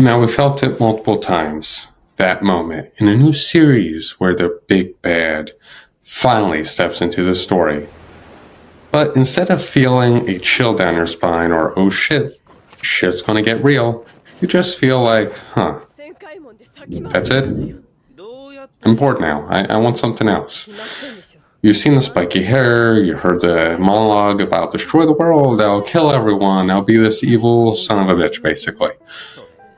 Now, we felt it multiple times, that moment, in a new series where the big bad finally steps into the story. But instead of feeling a chill down your spine or, oh shit, shit's gonna get real, you just feel like, huh, that's it? I'm bored now. I want something else. You've seen the spiky hair, you heard the monologue about I'll destroy the world, I'll kill everyone, I'll be this evil son of a bitch, basically.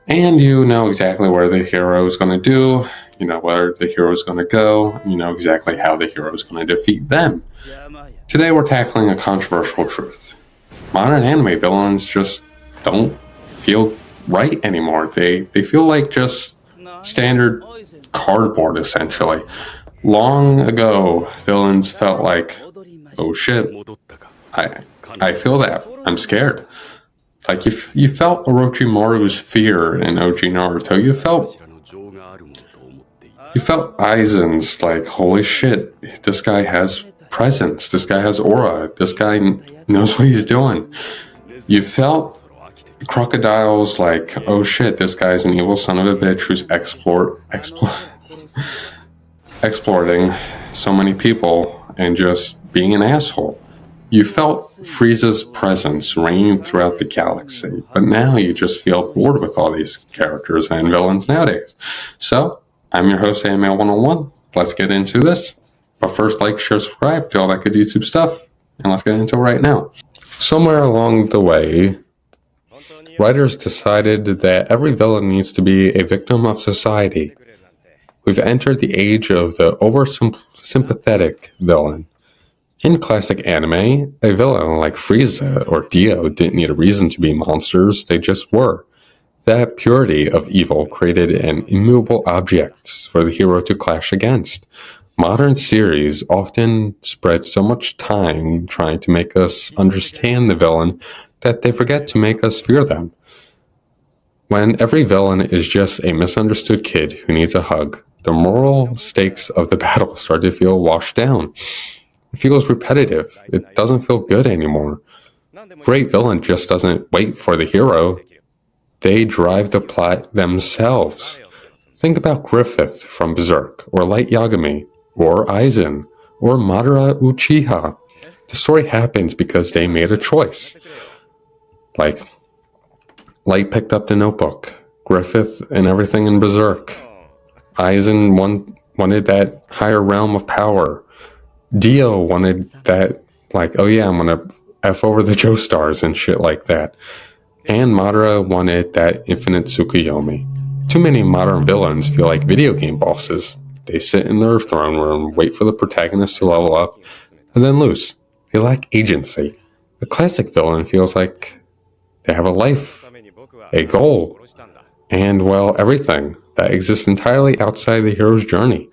And you know exactly where the hero is going to do, you know where the hero is going to go, you know exactly how the hero is going to defeat them. Today we're tackling a controversial truth. Modern anime villains just don't feel right anymore. They feel like just standard cardboard, essentially. Long ago, villains felt like, oh shit, I feel that. I'm scared. Like, you felt Orochimaru's fear in OG Naruto. You felt Aizen's, like, holy shit, this guy has presence. This guy has aura. This guy knows what he's doing. You felt Crocodile's, like, oh shit, this guy's an evil son of a bitch who's exploiting so many people and just being an asshole. You felt Frieza's presence reigning throughout the galaxy, but now you just feel bored with all these characters and villains nowadays. So, I'm your host, AML 101. Let's get into this. But first, like, share, subscribe to all that good YouTube stuff, and let's get into it right now. Somewhere along the way, writers decided that every villain needs to be a victim of society. We've entered the age of the over-sympathetic villain. In classic anime, a villain like Frieza or Dio didn't need a reason to be monsters, they just were. That purity of evil created an immovable object for the hero to clash against. Modern series often spread so much time trying to make us understand the villain that they forget to make us fear them. When every villain is just a misunderstood kid who needs a hug, the moral stakes of the battle start to feel washed down. It feels repetitive. It doesn't feel good anymore. Great villain just doesn't wait for the hero. They drive the plot themselves. Think about Griffith from Berserk, or Light Yagami, or Aizen, or Madara Uchiha. The story happens because they made a choice. Like, Light picked up the notebook. Griffith and everything in Berserk. Aizen wanted that higher realm of power. Dio wanted that, like, oh yeah, I'm gonna F over the Joestars and shit like that. And Madara wanted that infinite Tsukuyomi. Too many modern villains feel like video game bosses. They sit in their throne room, wait for the protagonist to level up, and then lose. They lack agency. The classic villain feels like they have a life, a goal, and, well, everything that exists entirely outside the hero's journey.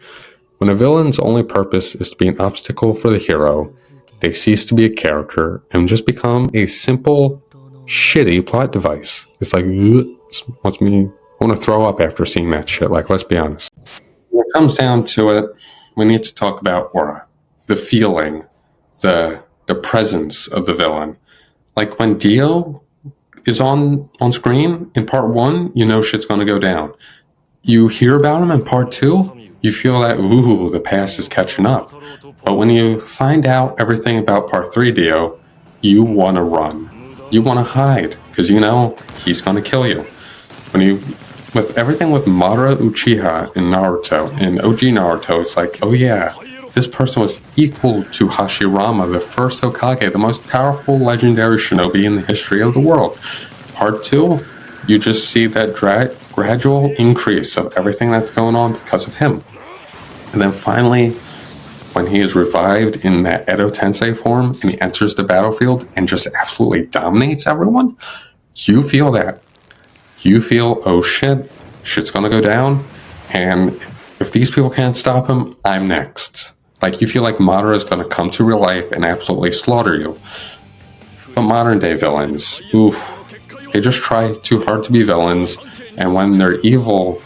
When a villain's only purpose is to be an obstacle for the hero, they cease to be a character and just become a simple, shitty plot device. It's like, I want to throw up after seeing that shit, like, let's be honest. When it comes down to it, we need to talk about aura, the feeling, the presence of the villain. Like, when Dio is on screen in part 1, you know shit's going to go down. You hear about him in part 2, you feel that, ooh, the past is catching up. But when you find out everything about part 3 Dio, you want to run. You want to hide, because you know he's going to kill you. With everything with Madara Uchiha in Naruto, in OG Naruto, it's like, oh yeah, this person was equal to Hashirama, the first Hokage, the most powerful legendary shinobi in the history of the world. Part 2, you just see that gradual increase of everything that's going on because of him. And then finally, when he is revived in that Edo Tensei form and he enters the battlefield and just absolutely dominates everyone, you feel that. You feel, oh shit, shit's gonna go down, and if these people can't stop him, I'm next. Like, you feel like Madara is gonna come to real life and absolutely slaughter you. But modern day villains, they just try too hard to be villains, and when their evil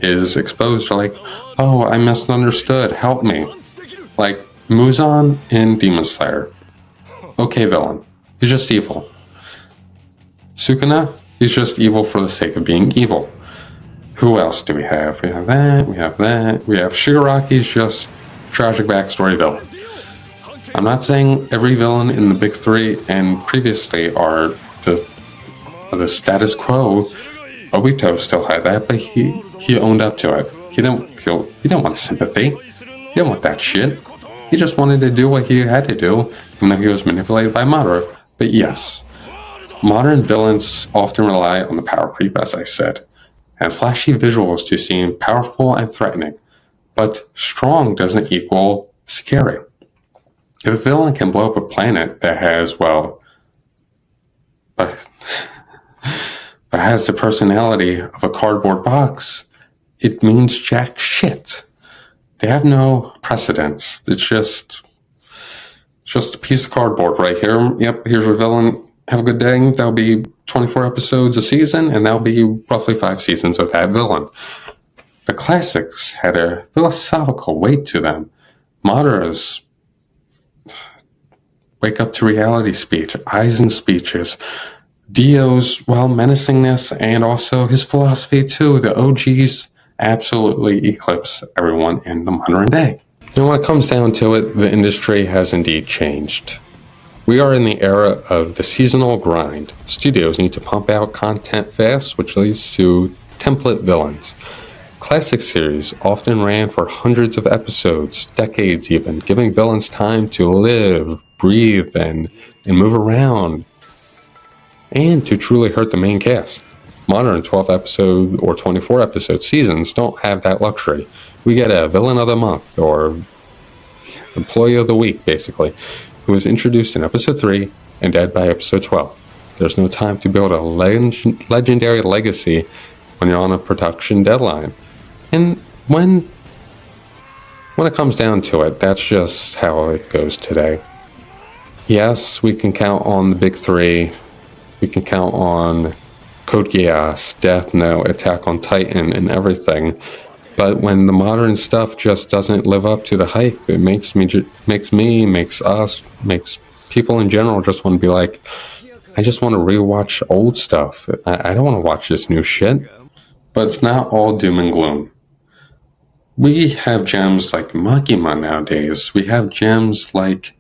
is exposed, they're like, oh, I misunderstood, help me. Like, Muzan in Demon Slayer. Okay, villain. He's just evil. Sukuna, he's just evil for the sake of being evil. Who else do we have? We have that, we have that. We have Shigaraki's just tragic backstory villain. I'm not saying every villain in the big three and previously are the status quo. Obito still had that, but he owned up to it. He didn't want sympathy. He didn't want that shit. He just wanted to do what he had to do, even though he was manipulated by Madara. But yes, modern villains often rely on the power creep, as I said, and flashy visuals to seem powerful and threatening. But strong doesn't equal scary. If a villain can blow up a planet that has, well, has the personality of a cardboard box, it means jack shit. They have no precedence. It's just a piece of cardboard right here. Yep, here's your villain. Have a good day. That'll be 24 episodes a season, and that'll be roughly 5 seasons of that villain. The classics had a philosophical weight to them. Madara's wake up to reality speech, Aizen speeches, Dio's, menacingness, and also his philosophy too. The OGs absolutely eclipse everyone in the modern day. And when it comes down to it, the industry has indeed changed. We are in the era of the seasonal grind. Studios need to pump out content fast, which leads to template villains. Classic series often ran for hundreds of episodes, decades even, giving villains time to live, breathe, and move around, and to truly hurt the main cast. Modern 12 episode or 24 episode seasons don't have that luxury. We get a villain of the month, or employee of the week, basically, who was introduced in episode 3 and dead by episode 12. There's no time to build a legendary legacy when you're on a production deadline. And when it comes down to it, that's just how it goes today. Yes, we can count on the big 3. We can count on Code Geass, Death Note, Attack on Titan, and everything. But when the modern stuff just doesn't live up to the hype, it makes us, makes people in general just want to be like, I just want to rewatch old stuff. I don't want to watch this new shit. But it's not all doom and gloom. We have gems like Makima nowadays. We have gems like,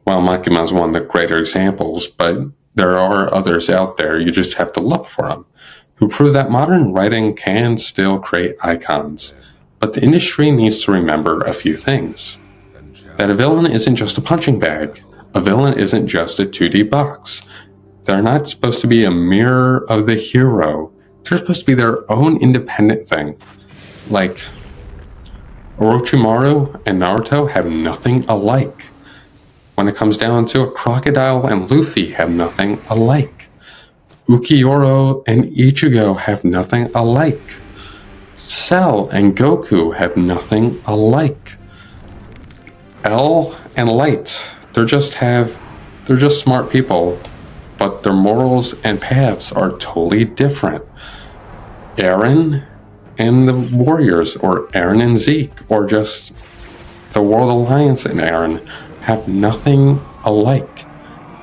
Makima is one of the greater examples, but there are others out there. You just have to look for them, who prove that modern writing can still create icons. But the industry needs to remember a few things. That a villain isn't just a punching bag. A villain isn't just a 2D box. They're not supposed to be a mirror of the hero. They're supposed to be their own independent thing. Like, Orochimaru and Naruto have nothing alike. When it comes down to it, Crocodile and Luffy have nothing alike. Ukiyo and Ichigo have nothing alike. Cell and Goku have nothing alike. L and Light, they're just smart people, but their morals and paths are totally different. Eren and the Warriors, or Eren and Zeke, or just the World Alliance and Eren, have nothing alike.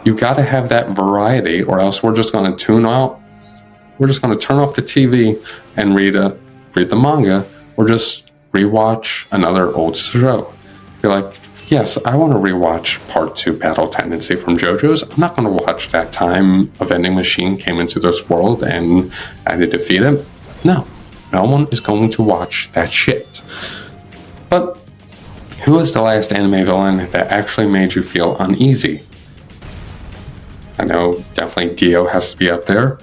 You gotta have that variety, or else we're just gonna tune out. We're just gonna turn off the TV and read the manga, or just rewatch another old show. You're like, yes, I want to rewatch Part 2 Battle Tendency from JoJo's. I'm not going to watch that time a vending machine came into this world and I had to defeat it. No one is going to watch that shit. But who was the last anime villain that actually made you feel uneasy? I know definitely Dio has to be up there.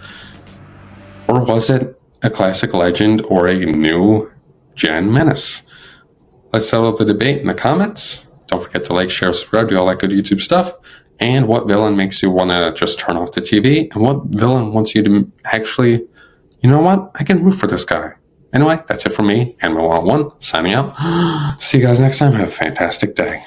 Or was it a classic legend or a new gen Menace? Let's settle the debate in the comments. Don't forget to like, share, subscribe, do all that good YouTube stuff. And what villain makes you want to just turn off the TV? And what villain wants you to actually, you know what? I can root for this guy. Anyway, that's it for me. Anime 101, signing out. See you guys next time. Have a fantastic day.